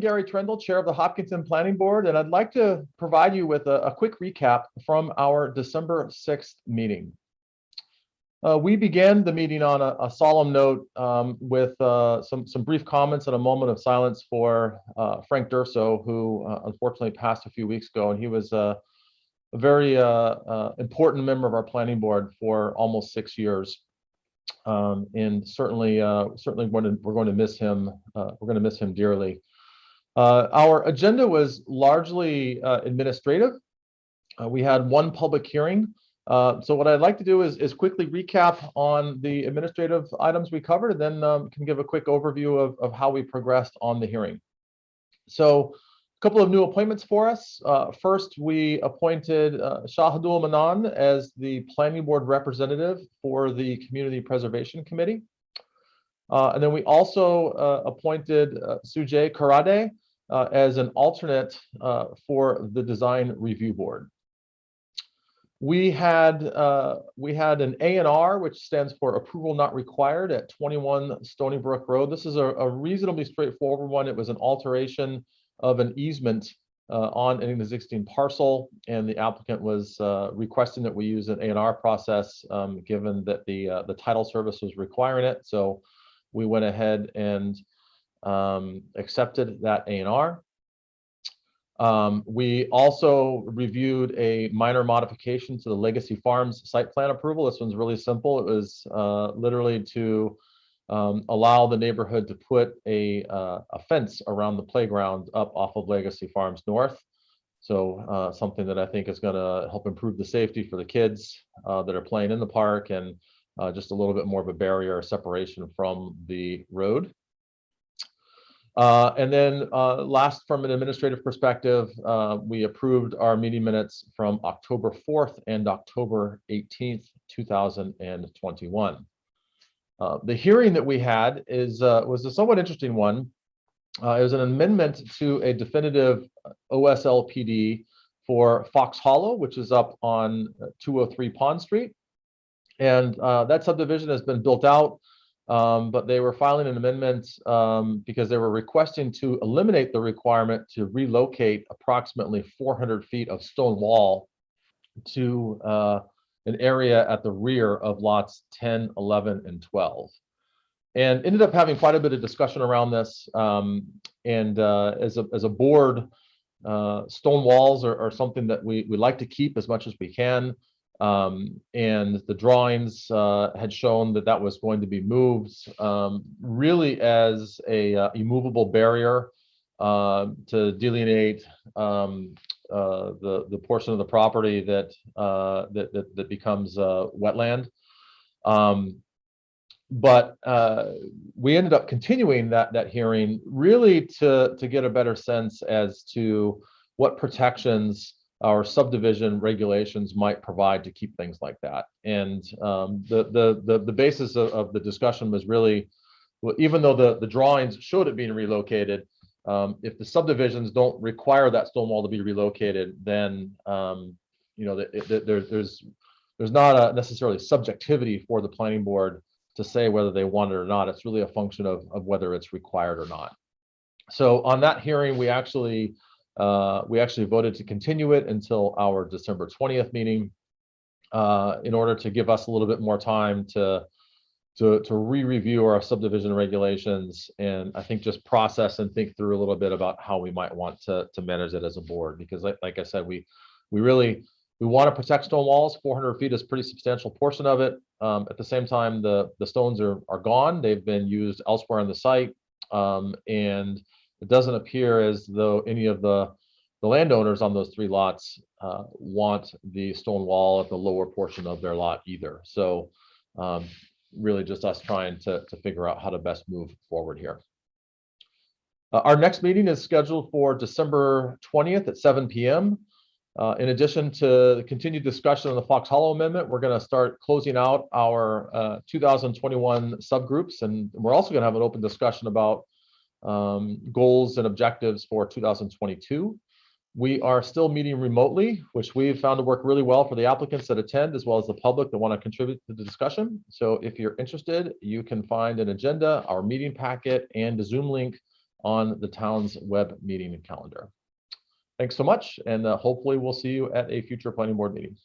I'm Gary Trendle, Chair of the Hopkinton Planning Board, and I'd like to provide you with a quick recap from our December 6th meeting. We began the meeting on a solemn note with some brief comments and a moment of silence for Frank Durso, who unfortunately passed a few weeks ago, and he was a very important member of our planning board for almost 6 years. And certainly we're going to miss him. We're going to miss him dearly. Our agenda was largely administrative. We had one public hearing. So what I'd like to do is quickly recap on the administrative items we covered, and then can give a quick overview of how we progressed on the hearing. So a couple of new appointments for us. First, we appointed Shahidul Manan as the planning board representative for the Community Preservation Committee. And then we also appointed Sujay Karade as an alternate for the Design Review Board. We had an A&R, which stands for Approval Not Required, at 21 Stony Brook Road. This is a reasonably straightforward one. It was an alteration of an easement on an existing parcel, and the applicant was requesting that we use an A&R process, given that the title service was requiring it. So we went ahead and accepted that A&R. We also reviewed a minor modification to the Legacy Farms site plan approval. This one's really simple. It was literally to allow the neighborhood to put a fence around the playground up off of Legacy Farms North. So something that I think is going to help improve the safety for the kids that are playing in the park, and just a little bit more of a barrier or separation from the road. And then last, from an administrative perspective, we approved our meeting minutes from October 4th and October 18th, 2021. The hearing that we had was a somewhat interesting one. It was an amendment to a definitive OSLPD for Fox Hollow, which is up on 203 Pond Street. And that subdivision has been built out, but they were filing an amendment because they were requesting to eliminate the requirement to relocate approximately 400 feet of stone wall to an area at the rear of lots 10, 11, and 12. And ended up having quite a bit of discussion around this. And as a board, stone walls are something that we like to keep as much as we can. And the drawings had shown that was going to be moved really as a immovable barrier to delineate the portion of the property that becomes wetland. But we ended up continuing that hearing really to get a better sense as to what protections our subdivision regulations might provide to keep things like that. And the basis of the discussion was really, well, even though the drawings showed it being relocated, if the subdivisions don't require that stone wall to be relocated, then you know, there's not necessarily subjectivity for the planning board to say whether they want it or not. It's really a function of whether it's required or not. So on that hearing, we actually voted to continue it until our December 20th meeting in order to give us a little bit more time to re-review our subdivision regulations, and I think just process and think through a little bit about how we might want to manage it as a board. Because like I said, we want to protect stone walls. 400 feet is a pretty substantial portion of it. At the same time, the stones are gone. They've been used elsewhere on the site, and it doesn't appear as though any of the landowners on those 3 lots want the stone wall at the lower portion of their lot either. So really just us trying to figure out how to best move forward here. Our next meeting is scheduled for December 20th at 7 p.m. In addition to the continued discussion on the Fox Hollow Amendment, we're going to start closing out our 2021 subgroups, and we're also going to have an open discussion about goals and objectives for 2022. We are still meeting remotely, which we've found to work really well for the applicants that attend, as well as the public that want to contribute to the discussion. So if you're interested, you can find an agenda, our meeting packet, and a Zoom link on the town's web meeting calendar. Thanks so much, and hopefully we'll see you at a future planning board meeting.